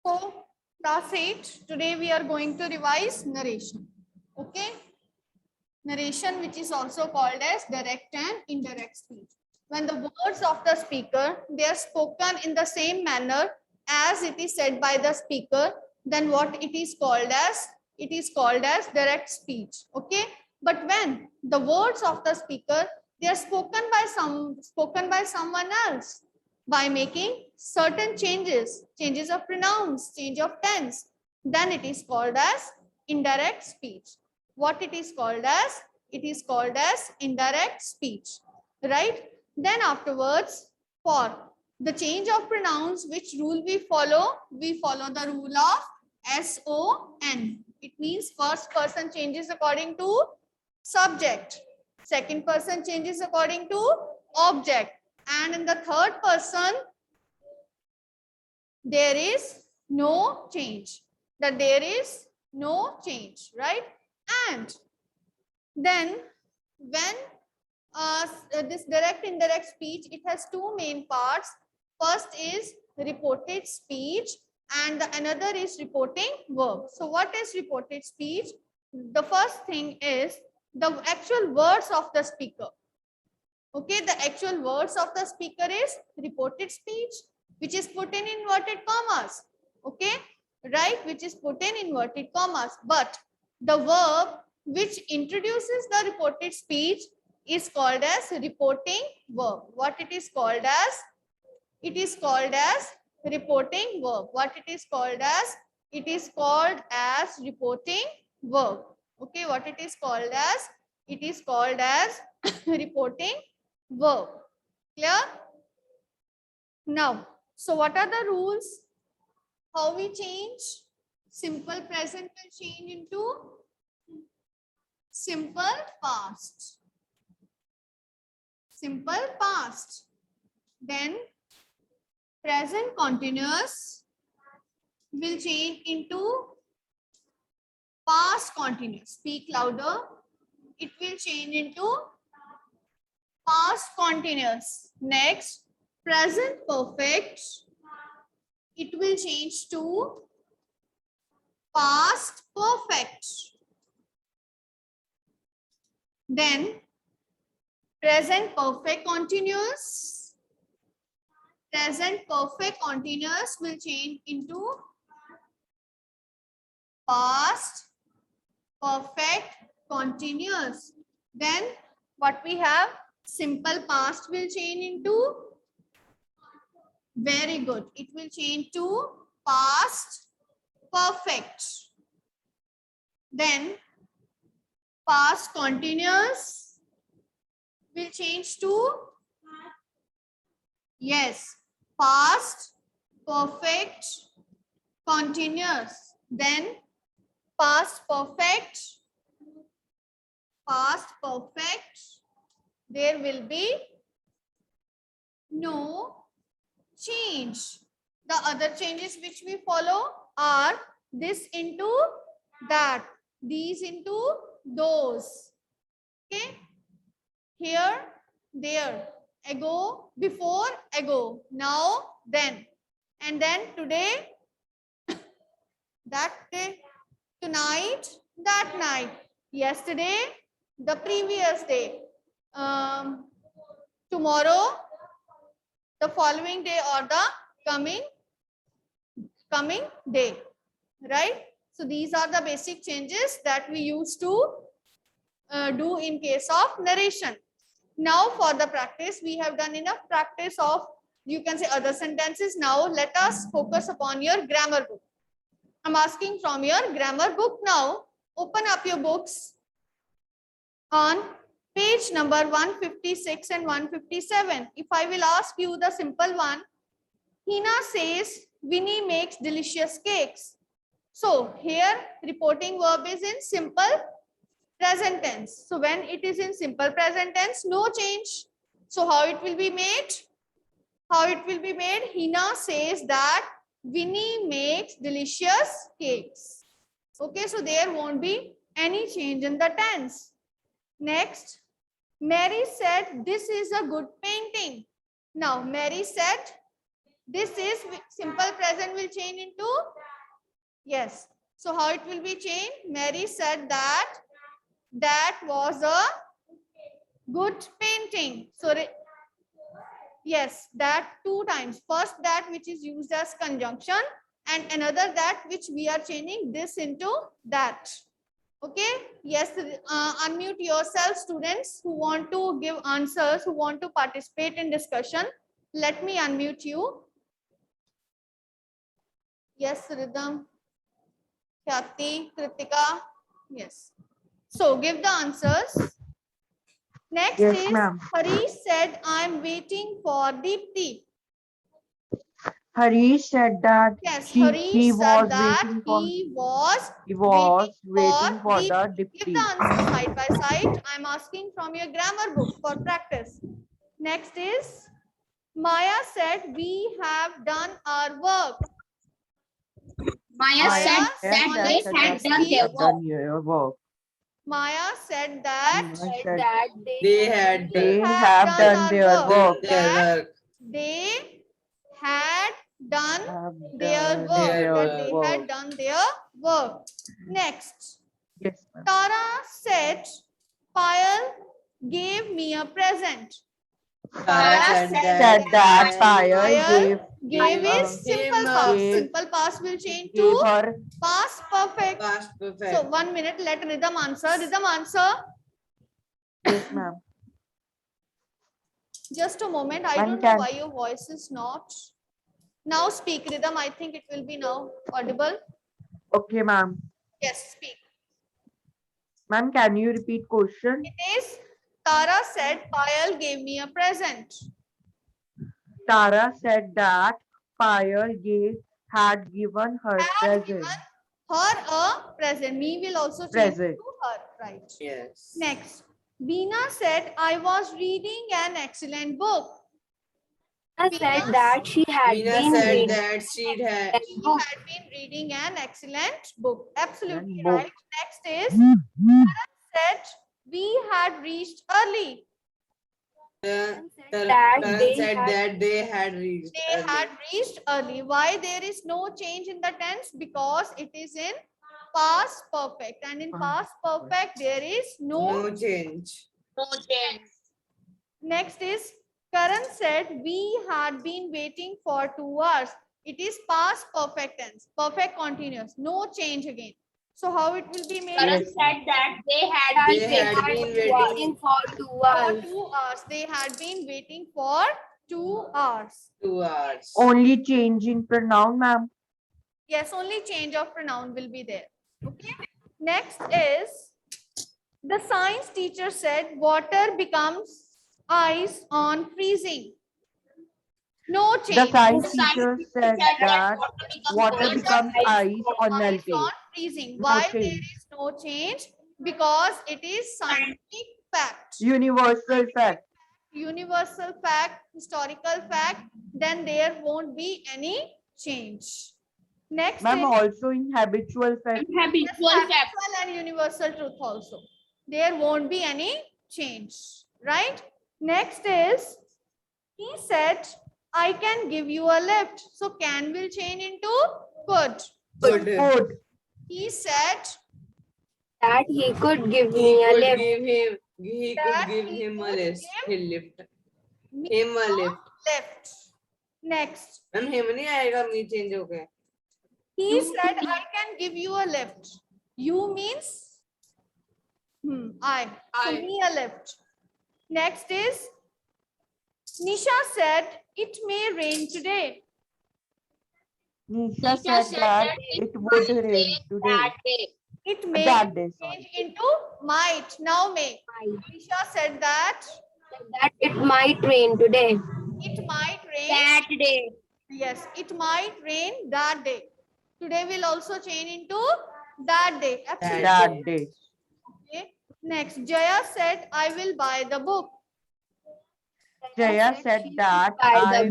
So, class 8, today we are going to revise narration. Okay? Narration, which is also called as direct and indirect speech. When the words of the speaker, they are spoken in the same manner as it is said by the speaker, then what it is called as? It is called as direct speech. Okay? But when the words of the speaker, they are spoken by someone else, by making certain changes of pronouns, change of tense, then it is called as indirect speech. What it is called as? It is called as indirect speech, right? Then afterwards, for the change of pronouns, which rule we follow? We follow the rule of SON. It means first person changes according to subject, second person changes according to object, and in the third person there is no change. That there is no change, right? And then when this direct indirect speech, it has two main parts. First is reported speech and the another is reporting verb. So what is reported speech? The first thing is the actual words of the speaker. Okay, the actual words of the speaker is reported speech, which is put in inverted commas. Okay, right, which is put in inverted commas. But the verb which introduces the reported speech is called as reporting verb. What it is called as? It is called as reporting verb. What it is called as? It is called as reporting verb. Okay, what it is called as? It is called as reporting verb. Clear? Now, so what are the rules? How we change? Simple present will change into simple past. Simple past. Then present continuous will change into past continuous. Speak louder. It will change into past continuous. Next, present perfect. It will change to past perfect. Then present perfect continuous. Present perfect continuous will change into past perfect continuous. Then what we have? Simple past will change into, very good, it will change to past perfect. Then past continuous will change to, yes, past perfect continuous. Then past perfect, there will be no change. The other changes which we follow are this into that, these into those. Okay, here, there, ago, before, ago, now, then, and then today, that day, tonight, that night, yesterday, the previous day, tomorrow, the following day, or the coming day, right? So these are the basic changes that we used to do in case of narration. Now for the practice, we have done enough practice of, you can say, other sentences. Now let us focus upon your grammar book. I'm asking from your grammar book now. Open up your books on page number 156 and 157. If I will ask you the simple one, Hina says Winnie makes delicious cakes. So here reporting verb is in simple present tense. So when it is in simple present tense, no change. So how it will be made? How it will be made? Hina says that Winnie makes delicious cakes. Okay, so there won't be any change in the tense. Next, Mary said this is a good painting. Now Mary said This is simple present will change into yes. So how it will be changed? Mary said that that was a good painting. So yes, that two times. First that which is used as conjunction and another that which we are changing this into that. Okay. Yes, unmute yourself, students who want to give answers, who want to participate in discussion. Let me unmute you. Yes, Rhythm, Khyati, Kritika. Yes. So give the answers. Next Yes, is ma'am. Harish said, I'm waiting for Deepti. Harish said that Yes, he Harish said was that waiting for he was waiting for the Give Dipti. the answer side by side. I'm asking from your grammar book for practice. Next is Maya said, we have done our work. Maya Maya said said that they that had done we their have work. done your work. Maya said that Maya said They had they have have done done our their work. work. their work. they had done Have their done work. their That their they work. had done their work. Next, Yes, ma'am. Tara said, Payal gave me a present. Tara Tara Said that Payal Payal gave gave is simple past. gave- Simple past will change gave to her. past perfect. past perfect. So 1 minute, let Rhythm answer. Rhythm answer. Yes, ma'am. Just a moment. I Ma'am, don't know can why your voice is not. Now speak, Rhythm. I think it will be now audible. okay, ma'am. Yes, speak. Ma'am, can you repeat question? It is Tara said Payal gave me a present. Tara said that Payal had given her Had given present. her a present. Me will also change Present. to her. Right. Yes. Next. Beena said I was reading an excellent book. Said that she had Meena been said reading that she had She had been reading an excellent book. Absolutely Book. right. Next is Karan said we had reached early. Karan they said had- that they had reached They early. had reached early. Why there is no change in the tense? Because it is in past perfect, and in past perfect there is No change. Next is Karan said we had been waiting for 2 hours. It is past perfect tense, perfect continuous, no change again. So how it will be made? Yes, said that they had They had been waiting for 2 For hours. 2 hours. They had been waiting for 2 hours. 2 hours. Only change in pronoun, ma'am. Yes, only change of pronoun will be there. Okay. Next is the science teacher said water becomes ice on freezing. No The change. science teacher said that water becomes ice on Ice melting. on freezing. No Why there change. is no change? Because it is scientific fact. Universal fact. Universal fact, historical fact, then there won't be any change. Next Ma'am, is also in habitual fact. factual and universal truth also. There won't be any change, right? Next is, he said, I can give you a lift. So can will change into could. Could. Could. He said That he could give He me a could lift. give him. He That could give he him a could lift. give He'll lift. me Him a lift. lift. Next, ma'am him नहीं आएगा मी change हो गया. he said, I can give you a lift. You means I. So I. me a lift. Next is Nisha said, it may rain today. Nisha said that it would rain today. It may That day, sorry. change into might. Now may. Nisha said that That it might rain today. it might rain. day. Yes, it might rain that day. Today will also change into that day. Absolutely. That day. Okay. Next, Jaya said, I will buy the book. Jaya said that I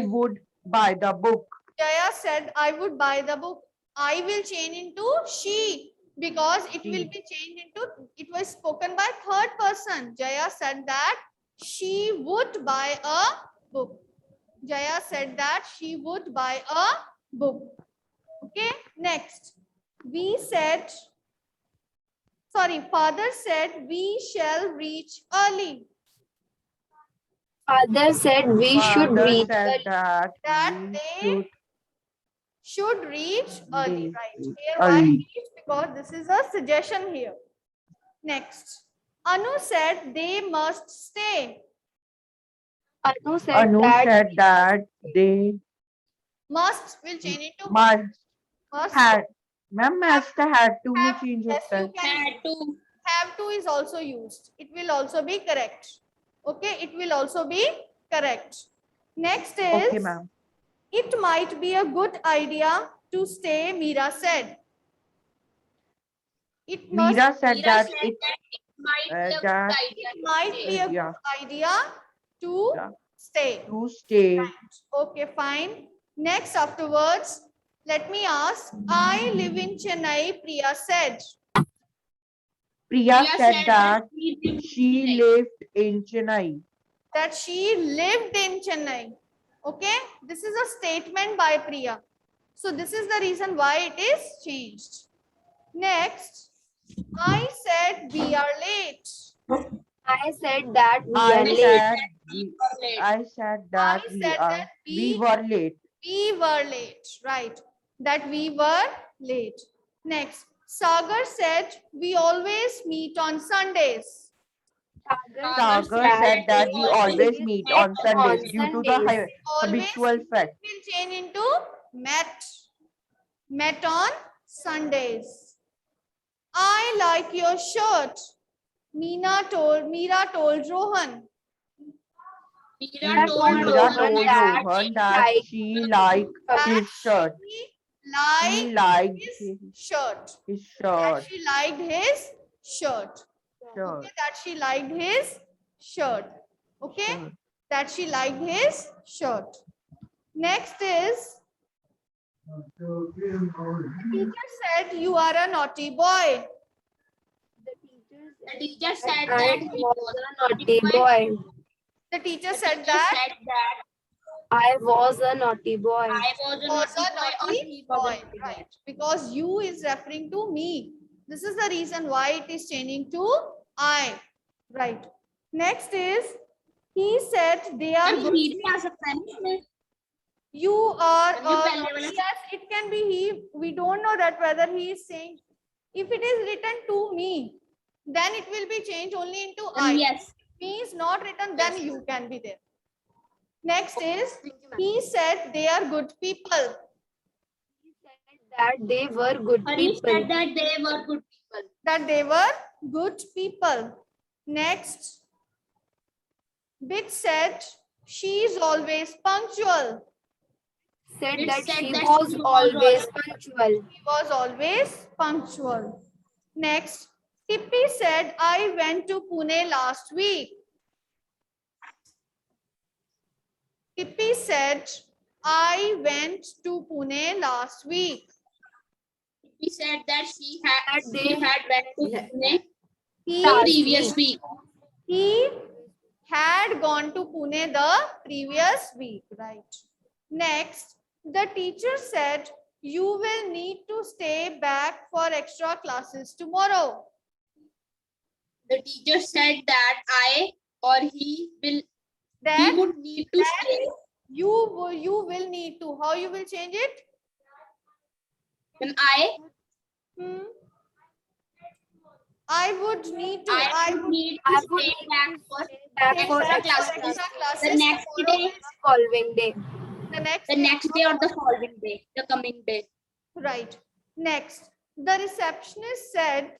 would buy the book. Jaya said, I would buy the book. I will change into she because it will be changed into, it was spoken by third person. Jaya said that she would buy a book. Jaya said that she would buy a book. Okay, next. Father said we shall reach early. Father said we should Father reach said early. that That we they should reach early, They right? should Here, why early. reach? Because this is a suggestion here. Next. Anu said they must stay. Anu said Anu that said that they Must will change into must must. had. Ma'am, must had to में Have, change yes, होता है. you can. Have to is also used. It will also be correct. Okay, it will also be correct. Next is, Okay, ma'am. it might be a good idea to stay, Meera said. It must, Meera said that it that it might be a yeah, good idea to yeah, stay. to stay. Okay, fine. Next, afterwards, let me ask, I live in Chennai, Priya said. Priya said that she lived in Chennai. That she lived in Chennai. Okay, this is a statement by Priya. So this is the reason why it is changed. Next, I said we are late. I said that we I are late. said I said that I we said are that we were late. We were late, right? That we were late. Next, Sagar said we always meet on Sundays. Sagar said that we always meet on Sundays due to the Sundays. Always habitual fact. will change into met. Met on Sundays. I like your shirt. Meera told Rohan. Meera told Meera Rohan told that Rohan that she liked his shirt. She She liked liked his shirt. his That shirt. she liked his shirt. Shirt. Okay, that she liked his shirt. Okay, Shirt. that she liked his shirt. Next is, teacher said you are a naughty boy. The teacher said that he was a naughty boy. The teacher said that I was a naughty boy. was a naughty boy, right? Because you is referring to me. This is the reason why it is changing to I, right? Next is, he said they are good. You are, yes, it can be he. We don't know that whether he is saying, if it is written to me, then it will be changed only into I. Yes. Me is not written, then you can be there. Next is, he said they are good people. He said that they were good people. That they were good people. Next, Bit said she is always punctual. Said that she was always punctual. He was always punctual. Next, Tippy said I went to Pune last week. Tippy said I went to Pune last week. He said that she had went to Pune He, the previous week. he had gone to Pune the previous week, right? Next, the teacher said you will need to stay back for extra classes tomorrow. The teacher said that I or he That would need to stay. you will need to. How you will change it? And I I would need to. I would need to stay back for extra classes. classes The next tomorrow. day, following day. The next day or the following day, the coming day. Right. Next, the receptionist said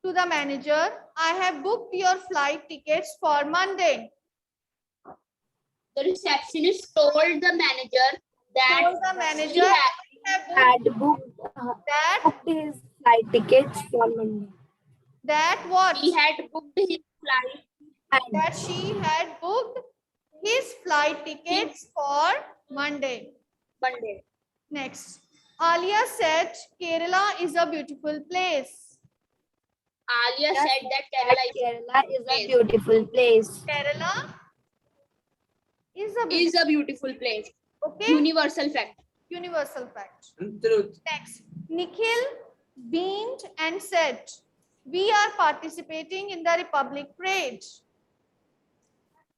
to the manager, I have booked your flight tickets for Monday. The receptionist told the manager that Told the manager, he had booked his flight tickets for Monday. that what? He had booked his flight. That she had booked his flight tickets for Monday. Next, Alia said Kerala is a beautiful place. Alia said that Kerala is a beautiful place. Kerala Is a is a beautiful place. okay. Universal fact. Universal fact. Truth. Next, Nikhil beamed and said, "We are participating in the Republic Parade."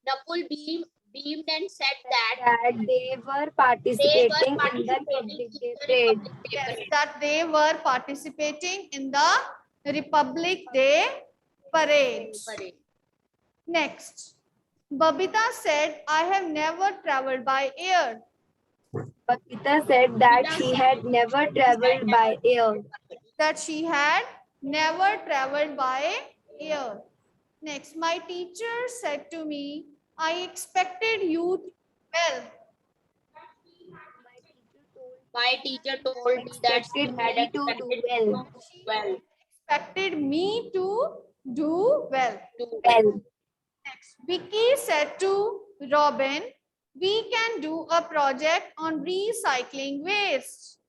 Nakul beamed and said that That they were participating in the Republic Day parade. Yes, that they were participating in the Republic Day Parade. Next, Babita said, "I have never traveled by air." Babita said that she had never traveled by air. That she had never traveled by air. Next, my teacher said to me, "I expected you to do well." my teacher told me that she Expected had me to do well. well. Expected me to do well. Well, Next, Vicky said to Robin, "We can do a project on recycling waste."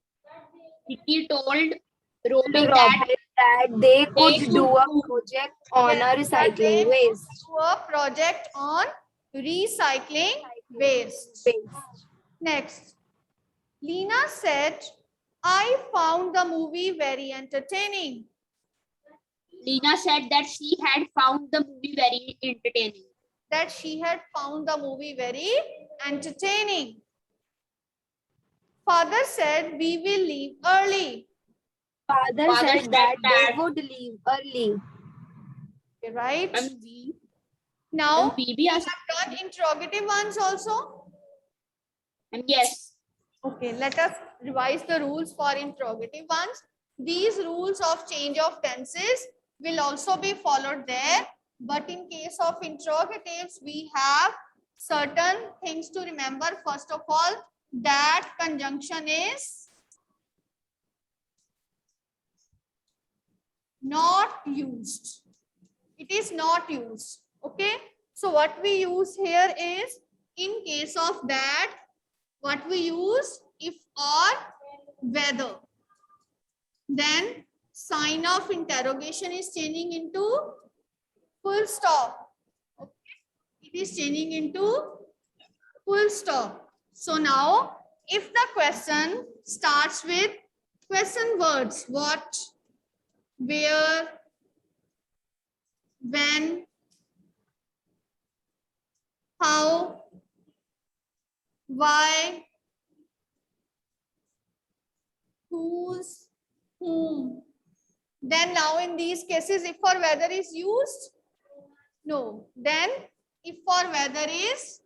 Vicky told to Robin that Robin that they could could do a do- project on a Yes, that recycling they waste. do a project on recycling waste. Next, Lena said, "I found the movie very entertaining." Lena said that she had found the movie very entertaining. That she had found the movie very entertaining. Father said, "We will leave early." Father said that they would leave early. Okay, right? And we Now, and BB we asked, have done interrogative ones also. and yes, Okay, let us revise the rules for interrogative ones. These rules of change of tenses will also be followed there. But in case of interrogatives, we have certain things to remember. First of all, that conjunction is not used. It is not used. Okay. So what we use here is, in case of that, what we use if or whether. Then sign of interrogation is changing into full stop. Okay. It is changing into full stop. So now, if the question starts with question words, what, where, when, how, why, whose, whom, then now in these cases, if or whether is used? No. Then if or whether is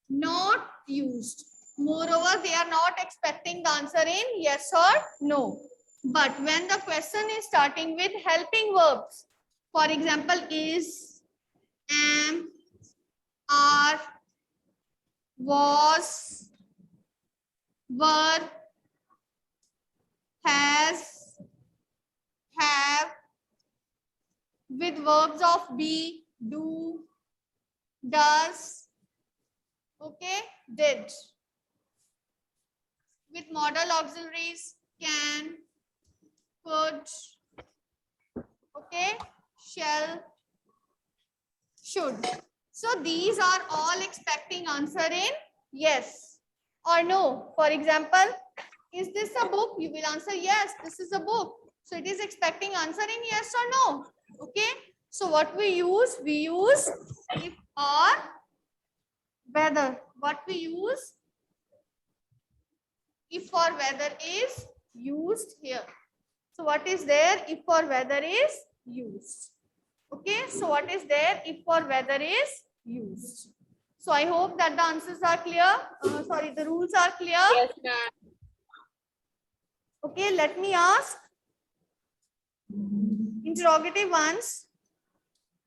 not used. Moreover, they are not expecting the answer in yes or no. But when the question is starting with helping verbs, for example, is, am, are, was, were, has, have, with verbs of be, do, does, okay, did. With modal auxiliaries, can, could, okay, shall, should. So these are all expecting answer in yes or no. For example, is this a book? You will answer yes, this is a book. So it is expecting answer in yes or no. Okay. So what we use if or whether. What we use if or whether is used here. So what is there if or whether is used. Okay. So what is there if or whether is used. So I hope that the answers are clear. Sorry, the rules are clear. yes, ma'am. Okay, let me ask interrogative ones.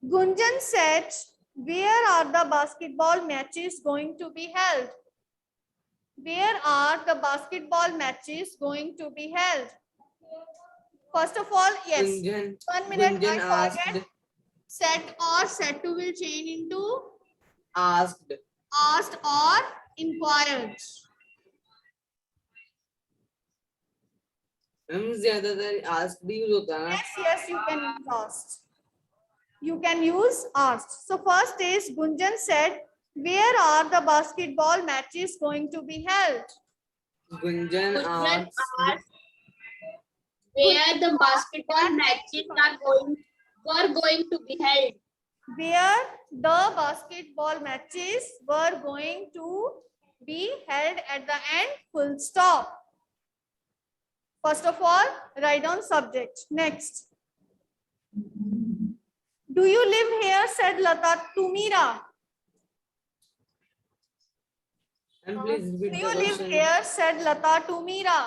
Gunjan said, "Where are the basketball matches going to be held?" Where are the basketball matches going to be held? First of all, yes. Gunjan, 1 minute, Gunjan I forget. asked, Said or said to will change into asked. asked or inquired. हम ज्यादातर asked भी use होता है ना. Yes, yes, you can use asked. you can use asked. So first is Gunjan said, where are the basketball matches going to be held? Gunjan Gunjan asked. asked where the basketball matches were going to be held. Where the basketball matches were going to be held at the end, full stop. First of all, write down subject. Next. Do you live here? Said Lata to Meera. And please Do repeat you the live question. here? Said Lata to Meera.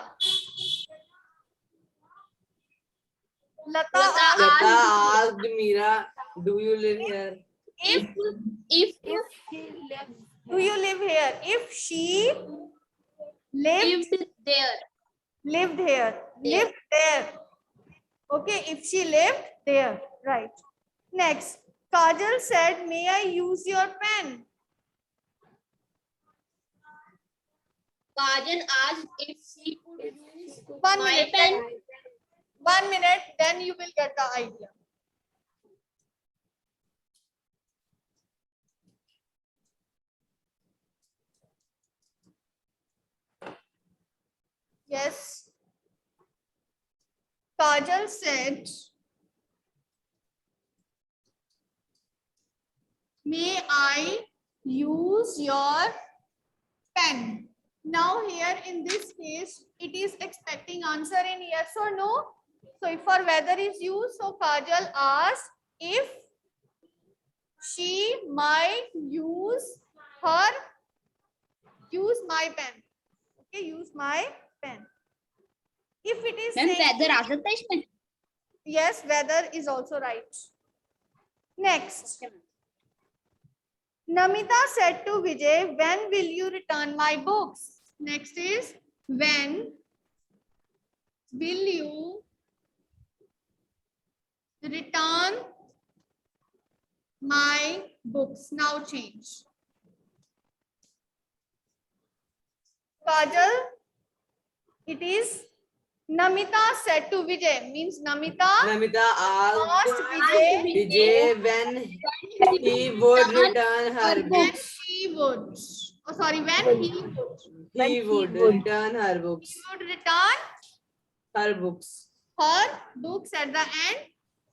Lata Lata asked Lata asked Meera, do you live here? If do you live here? If she lived lived here. Lived there. Okay, if she lived there. Right. Next. Kajal said, may I use your pen? Kajan asked if she could use 1 my minute. pen. 1 minute, then you will get the idea. Yes. Kajal said, may I use your pen? Now here in this case, it is expecting answer in yes or no. So if for whether is used, so Kajal asked if she might use my pen. Okay, use my pen. If it is ma'am saying whether आ सकता है इसमें? yes, whether is also right. Next. Namita said to Vijay, when will you return my books? Next is, when will you return my books? Now change. Kajal, it is Namita said to Vijay, means Namita Namita asked asked Vijay Vijay when he would return her when books. she would. Oh, sorry, when he would. He would return her books. He would return Her books. her books at the end,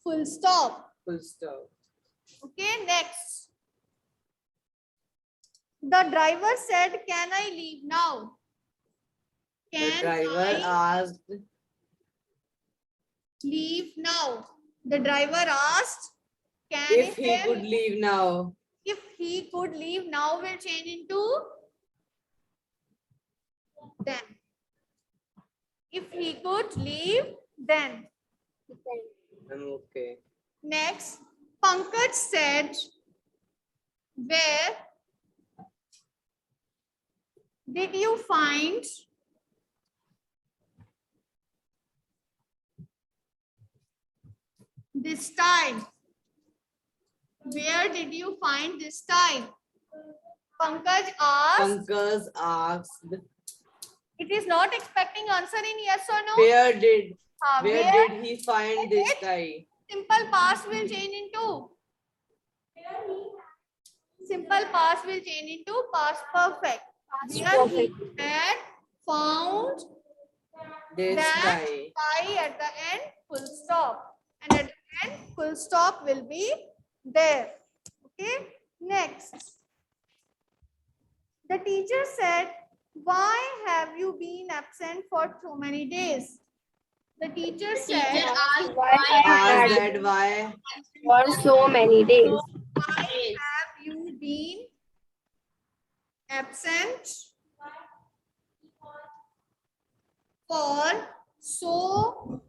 full stop. Full stop. Okay, next. The driver said, can I leave now? The Can driver I asked leave now? The driver asked, can if he could leave now. If he could leave now will change into then. If he could leave then. Okay. Next, Pankaj said, where did you find this tie? Where did you find this tie? Pankaj asked. Pankaj asked, It is not expecting answer in yes or no. where did Where he find this tie? simple past will change into. Simple past will change into past perfect. Where he had found This that tie. tie at the end, full stop. And at the end, full stop will be there. Okay. Next. The teacher said, why have you been absent for so many days? The teacher said, Teacher asked Asked that why For so many days. why have you been absent for so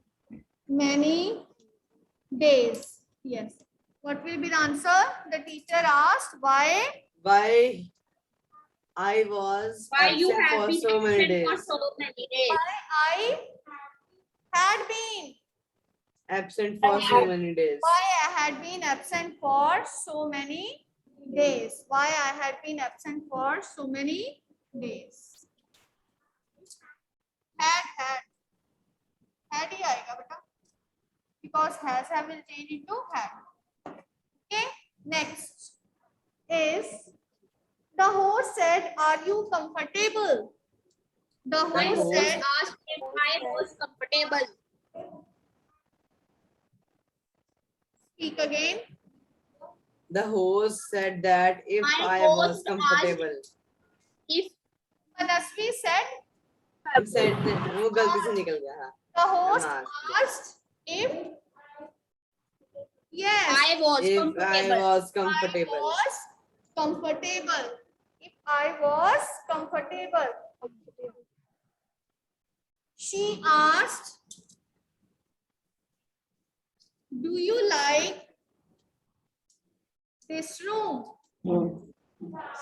many days? Yes. What will be the answer? The teacher asked why I was why you absent have for been so many absent for days. so many days. I had been. Absent for so many days. Why I had been absent for so many days. Why I had been absent for so many days. Had. Had ही आएगा बेटा. Because has have will change into had. Next is the horse said, "Are you comfortable?" The My horse host said, asked if I was comfortable. "Speak again." The host said that if My I host was asked comfortable. if Manasvi said, हम said वो गलती से निकल गया हाँ. the host हाँ. asked if, yes, I was If I comfortable. was I comfortable. was comfortable. If I was comfortable. She asked, "Do you like this room?"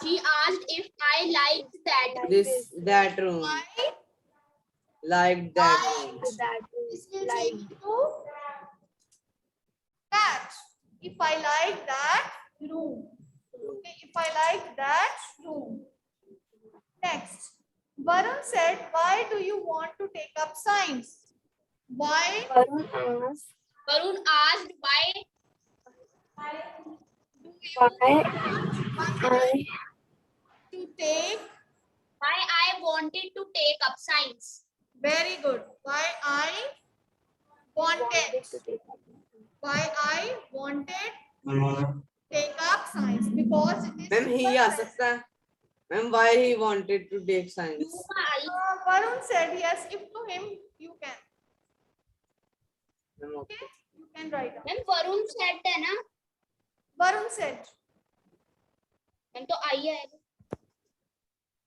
She asked if I liked that. That room. I Like that room. That this is will like change to that. If I like that room. Okay, if I like that room. Next. Varun said, "Why do you want to take up science?" Why Varun asked Varun asked why do you why want I to take? I wanted to take up science. Very good. Why I wanted. wanted to take up. Why I wanted take up science because it is Ma'am he आ सकता है. Ma'am why he wanted to take science. Varun said yes. If to him you can. Ma'am, okay. Okay, you can write down. Ma'am Varun said है ना Varun said. Ma'am तो आई आएगा.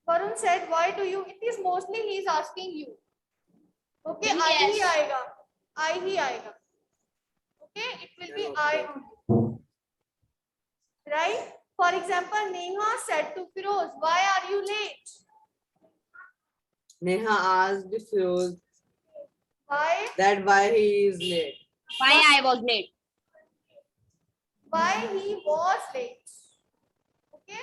Varun said, "Why do you?" It is mostly he is asking you. Okay, I he Yes. आएगा. I ही आएगा. Okay, it will be I only. Right? For example, Neha said to Firoz, "Why are you late?" Neha asked Firoz Why? that why he is late. Why I was late. Why he was late. Okay,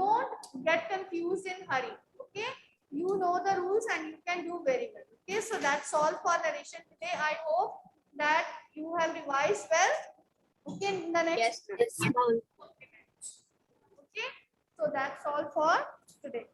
don't get confused in hurry. Okay, you know the rules and you can do very well. Okay, so that's all for narration today. I hope that you have revised well. Okay, in the next Yes. Yes, ma'am. okay, so that's all for today.